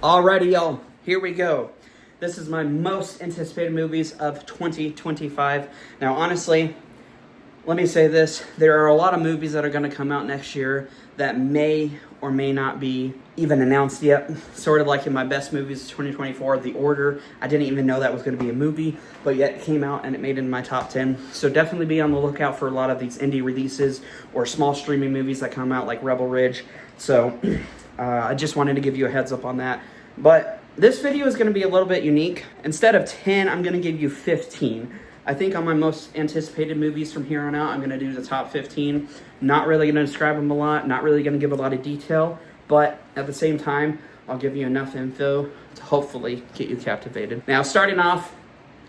Alrighty, y'all, here we go. This is my most anticipated movies of 2025. Now, honestly, let me say this. There are a lot of movies that are going to come out next year that may or may not be even announced yet. Sort of like in my best movies of 2024, The Order. I didn't even know that was going to be a movie, but yet it came out and it made it in my top 10. So definitely be on the lookout for a lot of these indie releases or small streaming movies that come out like Rebel Ridge. So I just wanted to give you a heads up on that. But this video is going to be a little bit unique. Instead of 10, I'm going to give you 15. I think on my most anticipated movies from here on out, I'm going to do the top 15. Not really going to describe them a lot, not really going to give a lot of detail, but at the same time, I'll give you enough info to hopefully get you captivated. Now, starting off,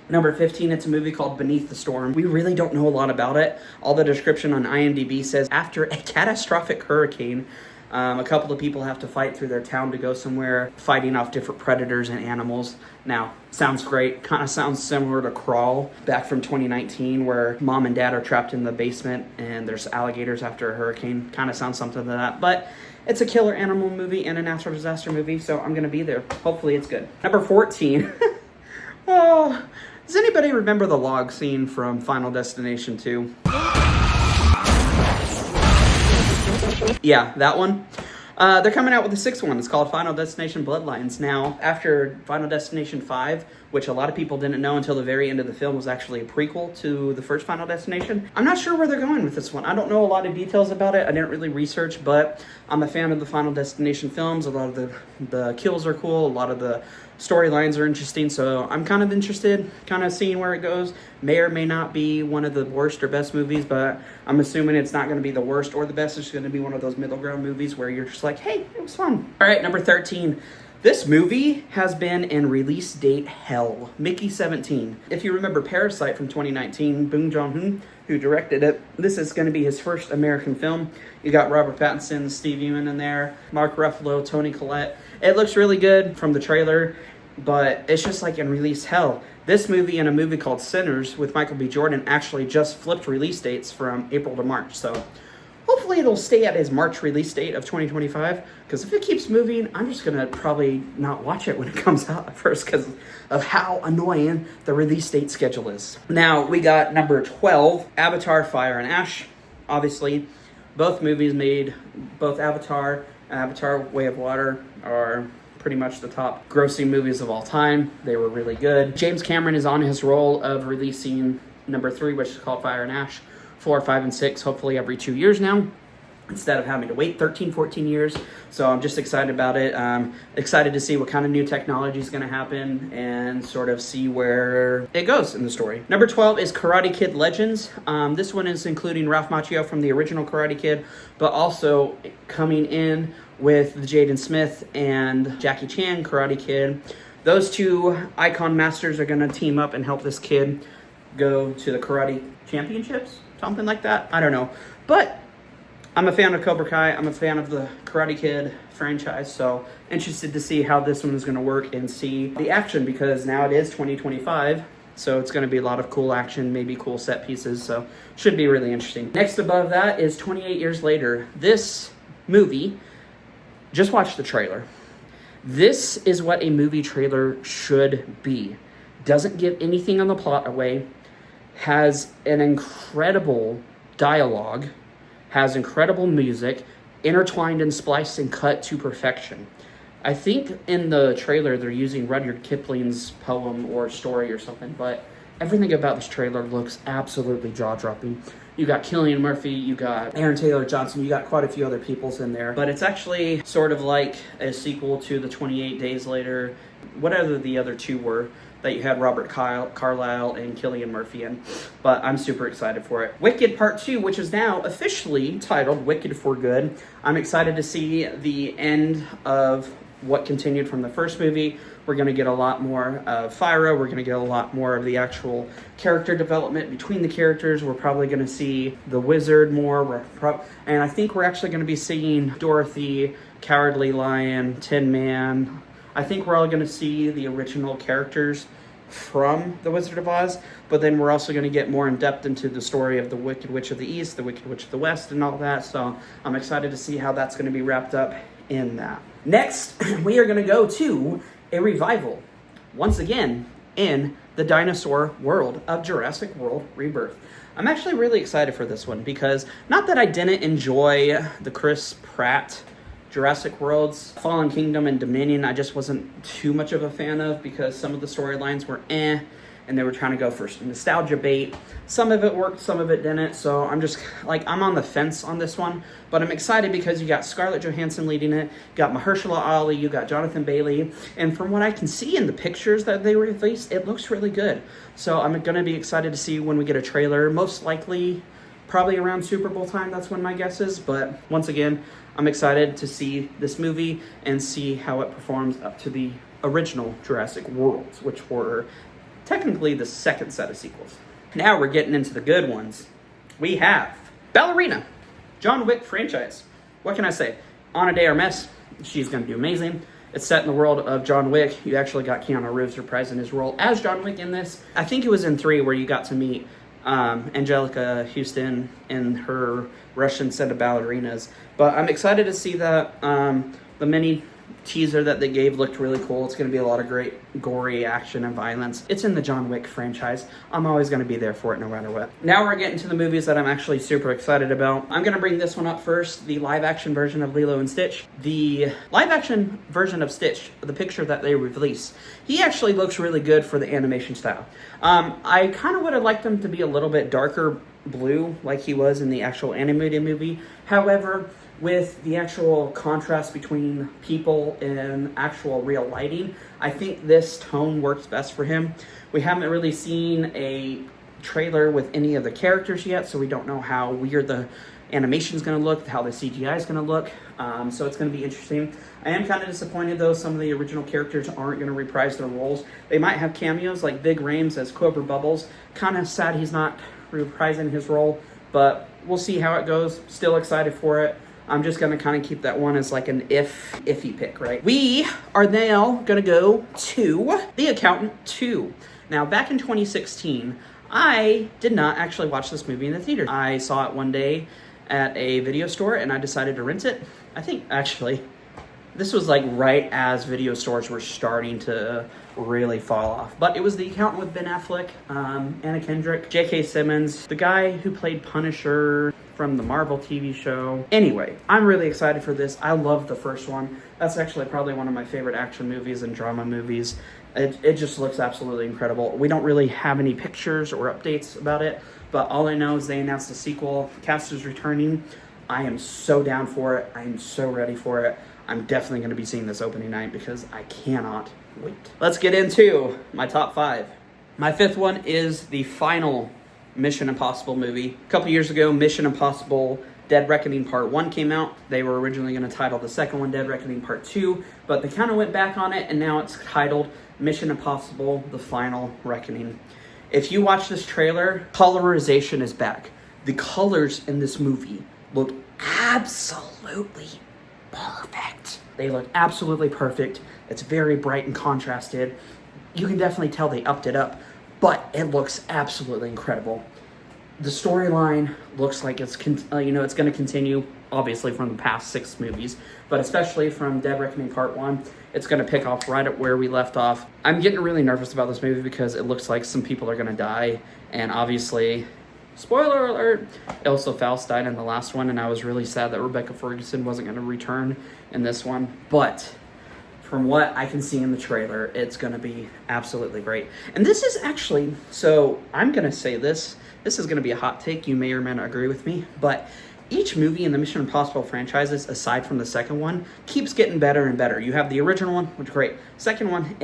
number 15, it's a movie called Beneath the Storm. We really don't know a lot about it. All the description on IMDb says, after a catastrophic hurricane, a couple of people have to fight through their town to go somewhere, fighting off different predators and animals. Now, sounds great. Kind of sounds similar to Crawl back from 2019, where mom and dad are trapped in the basement and there's alligators after a hurricane. Kind of sounds something to that. But it's a killer animal movie and a natural disaster movie, so I'm going to be there. Hopefully it's good. Number 14. Oh, does anybody remember the log scene from Final Destination 2? Yeah, that one. They're coming out with a sixth one. It's called Final Destination Bloodlines. Now, after Final Destination 5, which a lot of people didn't know until the very end of the film was actually a prequel to the first Final Destination, I'm not sure where they're going with this one. I don't know a lot of details about it. I didn't really research, but I'm a fan of the Final Destination films. A lot of the kills are cool. A lot of the storylines are interesting, so I'm kind of interested, kind of seeing where it goes. May or may not be one of the worst or best movies, but I'm assuming it's not going to be the worst or the best. It's going to be one of those middle ground movies where you're just like, hey, it was fun. All right, number 13. This movie has been in release date hell. Mickey 17. If you remember Parasite from 2019, Bong Joon-ho, who directed it, this is going to be his first American film. You got Robert Pattinson, Steve Ewan in there, Mark Ruffalo, Toni Collette. It looks really good from the trailer, but it's just like in release hell. This movie and a movie called Sinners with Michael B. Jordan actually just flipped release dates from April to March. So hopefully it'll stay at his March release date of 2025, because if it keeps moving, I'm just going to probably not watch it when it comes out at first because of how annoying the release date schedule is. Now, we got number 12, Avatar, Fire and Ash. Obviously, both movies made, both Avatar and Avatar Way of Water are pretty much the top grossing movies of all time. They were really good. James Cameron is on his roll of releasing number 3, which is called Fire and Ash, 4, 5, and 6, hopefully every 2 years now, instead of having to wait 13, 14 years. So I'm just excited about it. Excited to see what kind of new technology is going to happen and sort of see where it goes in the story. Number 12 is Karate Kid Legends. This one is including Ralph Macchio from the original Karate Kid, but also coming in with Jaden Smith and Jackie Chan, Karate Kid. Those two icon masters are going to team up and help this kid go to the karate championships, something like that. I don't know. But I'm a fan of Cobra Kai. I'm a fan of the Karate Kid franchise, so interested to see how this one is going to work and see the action, because now it is 2025, so it's going to be a lot of cool action, maybe cool set pieces, so should be really interesting. Next above that is 28 Years Later. This movie, just watch the trailer. This is what a movie trailer should be. Doesn't give anything on the plot away, has an incredible dialogue, has incredible music, intertwined and spliced and cut to perfection. I think in the trailer they're using Rudyard Kipling's poem or story or something, but everything about this trailer looks absolutely jaw-dropping. You got Cillian Murphy, you got Aaron Taylor Johnson, you got quite a few other peoples in there. But it's actually sort of like a sequel to the 28 Days Later, whatever the other two were, that you had Robert Carlyle and Cillian Murphy in. But I'm super excited for it. Wicked Part 2, which is now officially titled Wicked for Good. I'm excited to see the end of what continued from the first movie. We're going to get a lot more of Fyra. We're going to get a lot more of the actual character development between the characters. We're probably going to see the wizard more. And I think we're actually going to be seeing Dorothy, Cowardly Lion, Tin Man. I think we're all going to see the original characters from The Wizard of Oz, but then we're also going to get more in depth into the story of the Wicked Witch of the East, the Wicked Witch of the West, and all that. So I'm excited to see how that's going to be wrapped up in that. Next, we are going to go to a revival, once again, in the dinosaur world of Jurassic World Rebirth. I'm actually really excited for this one because, not that I didn't enjoy the Chris Pratt Jurassic Worlds, Fallen Kingdom and Dominion, I just wasn't too much of a fan of because some of the storylines were and they were trying to go for nostalgia bait. Some of it worked, some of it didn't, so I'm just, like, I'm on the fence on this one, but I'm excited because you got Scarlett Johansson leading it, you got Mahershala Ali, you got Jonathan Bailey, and from what I can see in the pictures that they released, it looks really good. So I'm gonna be excited to see when we get a trailer, most likely probably around Super Bowl time, that's when my guess is, but once again, I'm excited to see this movie and see how it performs up to the original Jurassic Worlds, which were technically the second set of sequels. Now we're getting into the good ones. We have Ballerina, John Wick franchise. What can I say? Ana de Armas, she's going to do amazing. It's set in the world of John Wick. You actually got Keanu Reeves reprising his role as John Wick in this. I think it was in 3 where you got to meet Angelica Houston in her Russian set of ballerinas. But I'm excited to see that. The mini teaser that they gave looked really cool. It's going to be a lot of great gory action and violence. It's in the John Wick franchise. I'm always going to be there for it no matter what. Now we're getting to the movies that I'm actually super excited about. I'm going to bring this one up first, the live action version of Lilo and Stitch. The live action version of Stitch, the picture that they released, he actually looks really good for the animation style. I kind of would have liked him to be a little bit darker blue like he was in the actual animated movie. However, with the actual contrast between people and actual real lighting, I think this tone works best for him. We haven't really seen a trailer with any of the characters yet, so we don't know how weird the animation is going to look, how the CGI is going to look, so it's going to be interesting. I am kind of disappointed, though, some of the original characters aren't going to reprise their roles. They might have cameos, like Big Rames as Cobra Bubbles. Kind of sad he's not reprising his role, but we'll see how it goes. Still excited for it. I'm just going to kind of keep that one as like an iffy pick, right? We are now going to go to The Accountant 2. Now, back in 2016, I did not actually watch this movie in the theater. I saw it one day at a video store and I decided to rent it. I think, actually, this was like right as video stores were starting to really fall off. But it was The Accountant with Ben Affleck, Anna Kendrick, J.K. Simmons, the guy who played Punisher from the Marvel TV show. Anyway, I'm really excited for this. I love the first one. That's actually probably one of my favorite action movies and drama movies. It just looks absolutely incredible. We don't really have any pictures or updates about it, but all I know is they announced a sequel. Cast is returning. I am so down for it. I am so ready for it. I'm definitely going to be seeing this opening night because I cannot wait. Let's get into my top 5. My 5th one is the final Mission Impossible movie. A couple years ago, Mission Impossible Dead Reckoning Part 1 came out. They were originally going to title the second one Dead Reckoning Part 2, but they kind of went back on it, and now it's titled Mission Impossible The Final Reckoning. If you watch this trailer, colorization is back. The colors in this movie look absolutely perfect. They look absolutely perfect. It's very bright and contrasted. You can definitely tell they upped it up, but it looks absolutely incredible. The storyline looks like it's going to continue, obviously, from the past 6 movies, but especially from Dead Reckoning Part 1, it's going to pick off right at where we left off. I'm getting really nervous about this movie because it looks like some people are going to die, and obviously, spoiler alert, Ilsa Faust died in the last one, and I was really sad that Rebecca Ferguson wasn't going to return in this one, but from what I can see in the trailer, it's going to be absolutely great. And this is actually, so I'm going to say this is going to be a hot take, you may or may not agree with me, but each movie in the Mission Impossible franchises, aside from the second one, keeps getting better and better. You have the original one, which is great. Second one,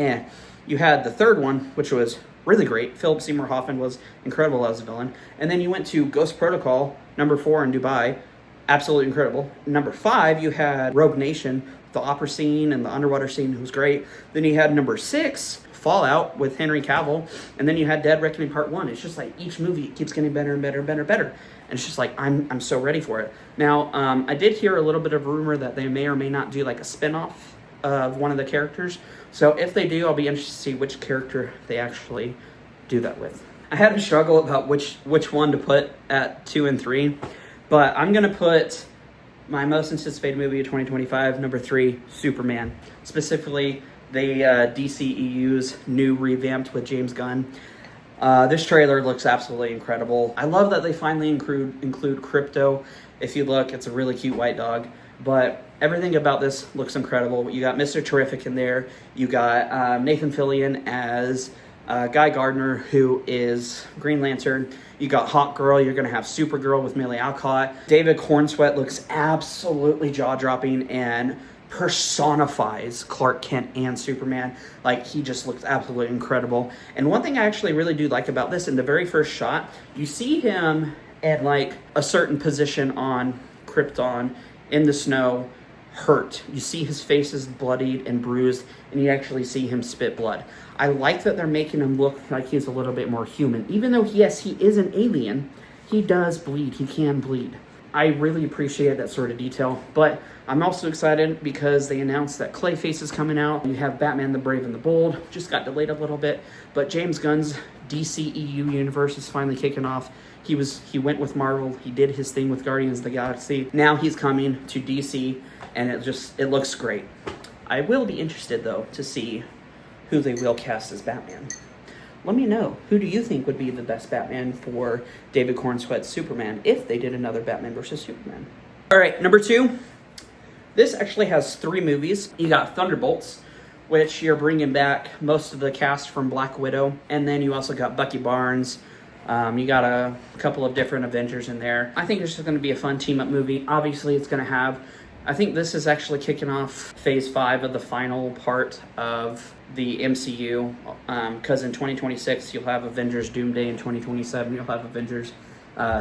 You had the third one, which was really great. Philip Seymour Hoffman was incredible as a villain. And then you went to Ghost Protocol, number 4 in Dubai, absolutely incredible. Number 5, you had Rogue Nation, the opera scene and the underwater scene was great. Then you had number 6, Fallout with Henry Cavill, and then you had Dead Reckoning Part 1. It's just like each movie keeps getting better and better and better and better. And it's just like, I'm so ready for it. Now, I did hear a little bit of rumor that they may or may not do like a spin-off of one of the characters. So if they do, I'll be interested to see which character they actually do that with. I had a struggle about which one to put at 2 and 3, but I'm going to put My most anticipated movie of 2025, number 3, Superman. Specifically, the DCEU's new revamped with James Gunn. This trailer looks absolutely incredible. I love that they finally include Crypto. If you look, it's a really cute white dog. But everything about this looks incredible. You got Mr. Terrific in there. You got Nathan Fillion as Guy Gardner, who is Green Lantern. You got Hawk Girl. You're going to have Supergirl with Millie Alcott. David Cornsweet looks absolutely jaw-dropping and personifies Clark Kent and Superman. Like, he just looks absolutely incredible. And one thing I actually really do like about this, in the very first shot, you see him at like a certain position on Krypton in the snow, hurt. You see his face is bloodied and bruised, and you actually see him spit blood. I like that they're making him look like he's a little bit more human. Even though, yes, he is an alien, he does bleed. He can bleed. I really appreciate that sort of detail. But I'm also excited because they announced that Clayface is coming out. You have Batman the Brave and the Bold. Just got delayed a little bit. But James Gunn's DCEU universe is finally kicking off. He went with Marvel. He did his thing with Guardians of the Galaxy. Now he's coming to DC, and it looks great. I will be interested, though, to see who they will cast as Batman. Let me know, who do you think would be the best Batman for David Cornsweet's Superman if they did another Batman versus Superman? All right, number 2. This actually has 3 movies. You got Thunderbolts, which you're bringing back most of the cast from Black Widow. And then you also got Bucky Barnes. You got a couple of different Avengers in there. I think it's just going to be a fun team-up movie. Obviously, it's going to have... I think this is actually kicking off Phase 5 of the final part of the MCU. Because in 2026, you'll have Avengers Doomsday. In 2027, you'll have Avengers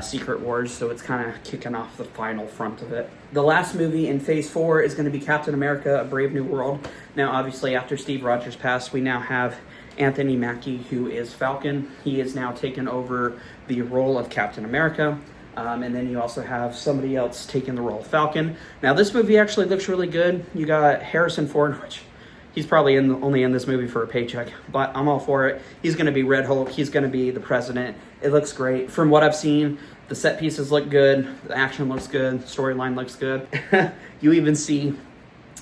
Secret Wars. So it's kind of kicking off the final front of it. The last movie in Phase 4 is going to be Captain America, A Brave New World. Now, obviously, after Steve Rogers passed, we now have Anthony Mackie, who is Falcon. He is now taken over the role of Captain America. And then you also have somebody else taking the role of Falcon. Now, this movie actually looks really good. You got Harrison Ford, which he's probably only in this movie for a paycheck, but I'm all for it. He's going to be Red Hulk. He's going to be the president. It looks great. From what I've seen, the set pieces look good. The action looks good. Storyline looks good. You even see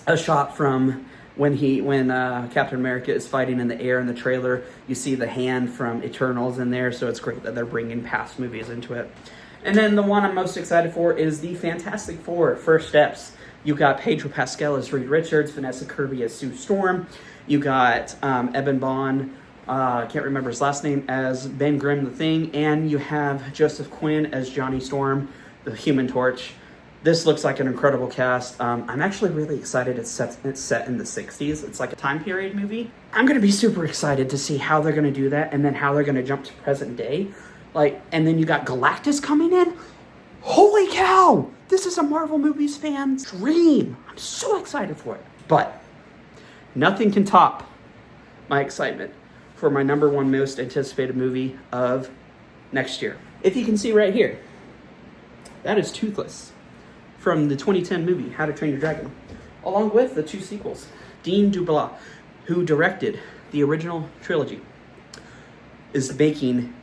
a shot from when Captain America is fighting in the air in the trailer. You see the hand from Eternals in there, so it's great that they're bringing past movies into it. And then the one I'm most excited for is the Fantastic Four, First Steps. You got Pedro Pascal as Reed Richards, Vanessa Kirby as Sue Storm. You got Eben Bond, I can't remember his last name, as Ben Grimm the Thing. And you have Joseph Quinn as Johnny Storm, the Human Torch. This looks like an incredible cast. I'm actually really excited. It's set in the 60s. It's like a time period movie. I'm going to be super excited to see how they're going to do that, and then how they're going to jump to present day. And then you got Galactus coming in. Holy cow! This is a Marvel Movies fan's dream. I'm so excited for it. But nothing can top my excitement for my number 1 most anticipated movie of next year. If you can see right here, that is Toothless from the 2010 movie How to Train Your Dragon, along with the 2 sequels. Dean Dubois, who directed the original trilogy, is making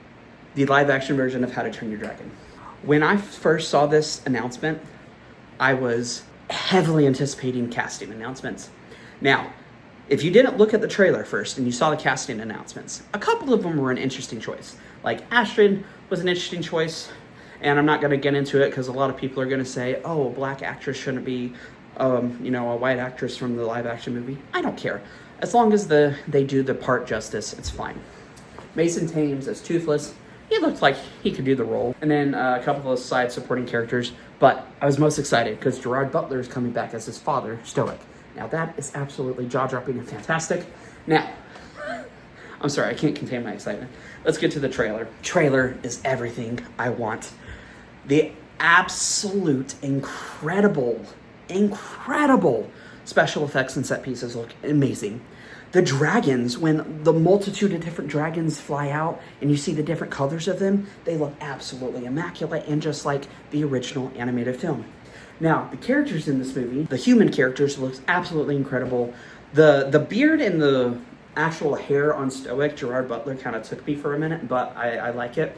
the live-action version of How to Train Your Dragon. When I first saw this announcement, I was heavily anticipating casting announcements. Now, if you didn't look at the trailer first and you saw the casting announcements, a couple of them were an interesting choice. Like, Astrid was an interesting choice, and I'm not going to get into it because a lot of people are going to say, oh, a black actress shouldn't be, a white actress from the live-action movie. I don't care. As long as they do the part justice, it's fine. Mason Thames as Toothless. He looked like he could do the role. And then a couple of side supporting characters. But I was most excited because Gerard Butler is coming back as his father, Stoic. Now that is absolutely jaw-dropping and fantastic. Now, I'm sorry, I can't contain my excitement. Let's get to the trailer. Trailer is everything I want. The absolute incredible special effects and set pieces look amazing. The dragons, when the multitude of different dragons fly out and you see the different colors of them, they look absolutely immaculate and just like the original animated film. Now, the characters in this movie, the human characters, looks absolutely incredible. The beard and the actual hair on Stoic, Gerard Butler, kind of took me for a minute, but I like it.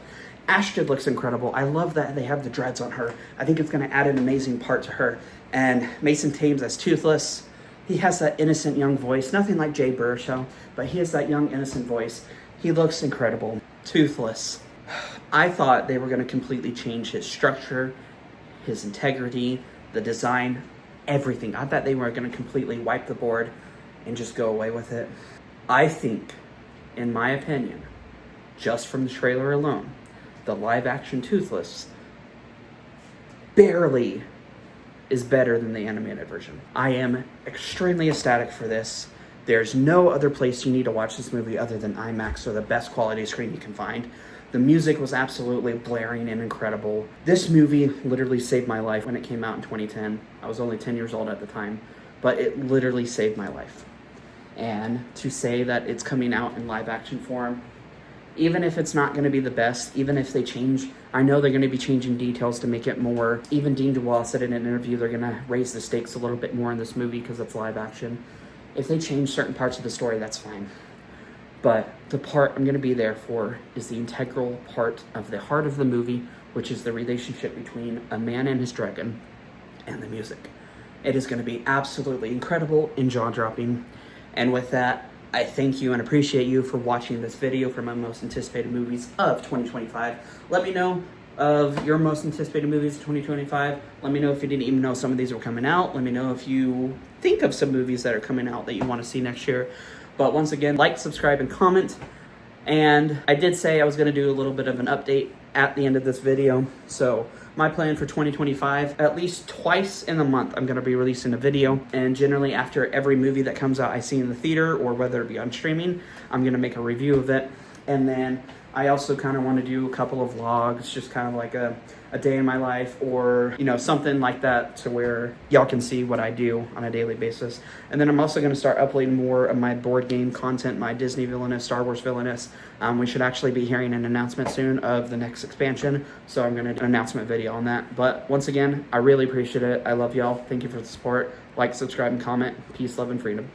Ashton looks incredible. I love that they have the dreads on her. I think it's going to add an amazing part to her. And Mason Thames as Toothless. He has that innocent young voice. Nothing like Jay Baruchel, but he has that young innocent voice. He looks incredible. Toothless. I thought they were going to completely change his structure, his integrity, the design, everything. I thought they were going to completely wipe the board and just go away with it. I think, in my opinion, just from the trailer alone, the live action Toothless barely is better than the animated version. I am extremely ecstatic for this. There's no other place you need to watch this movie other than IMAX or the best quality screen you can find. The music was absolutely blaring and incredible. This movie literally saved my life when it came out in 2010. I was only 10 years old at the time, but it literally saved my life. And to say that it's coming out in live action form, even if it's not going to be the best, even if they change, I know they're going to be changing details to make it more. Even Dean DeWall said in an interview they're going to raise the stakes a little bit more in this movie because it's live action. If they change certain parts of the story, that's fine. But the part I'm going to be there for is the integral part of the heart of the movie, which is the relationship between a man and his dragon and the music. It is going to be absolutely incredible and jaw-dropping. And with that, I thank you and appreciate you for watching this video for my most anticipated movies of 2025. Let me know of your most anticipated movies of 2025. Let me know if you didn't even know some of these were coming out. Let me know if you think of some movies that are coming out that you want to see next year. But once again, like, subscribe, and comment. And I did say I was going to do a little bit of an update at the end of this video. So my plan for 2025, at least twice in the month, I'm going to be releasing a video. And generally after every movie that comes out I see in the theater, or whether it be on streaming, I'm going to make a review of it. And then I also kind of want to do a couple of vlogs, just kind of like a day in my life, or, you know, something like that to where y'all can see what I do on a daily basis. And then I'm also going to start uploading more of my board game content, my Disney Villainous, Star Wars Villainous. We should actually be hearing an announcement soon of the next expansion, so I'm going to do an announcement video on that. But once again, I really appreciate it. I love y'all. Thank you for the support. Like, subscribe, and comment. Peace, love, and freedom.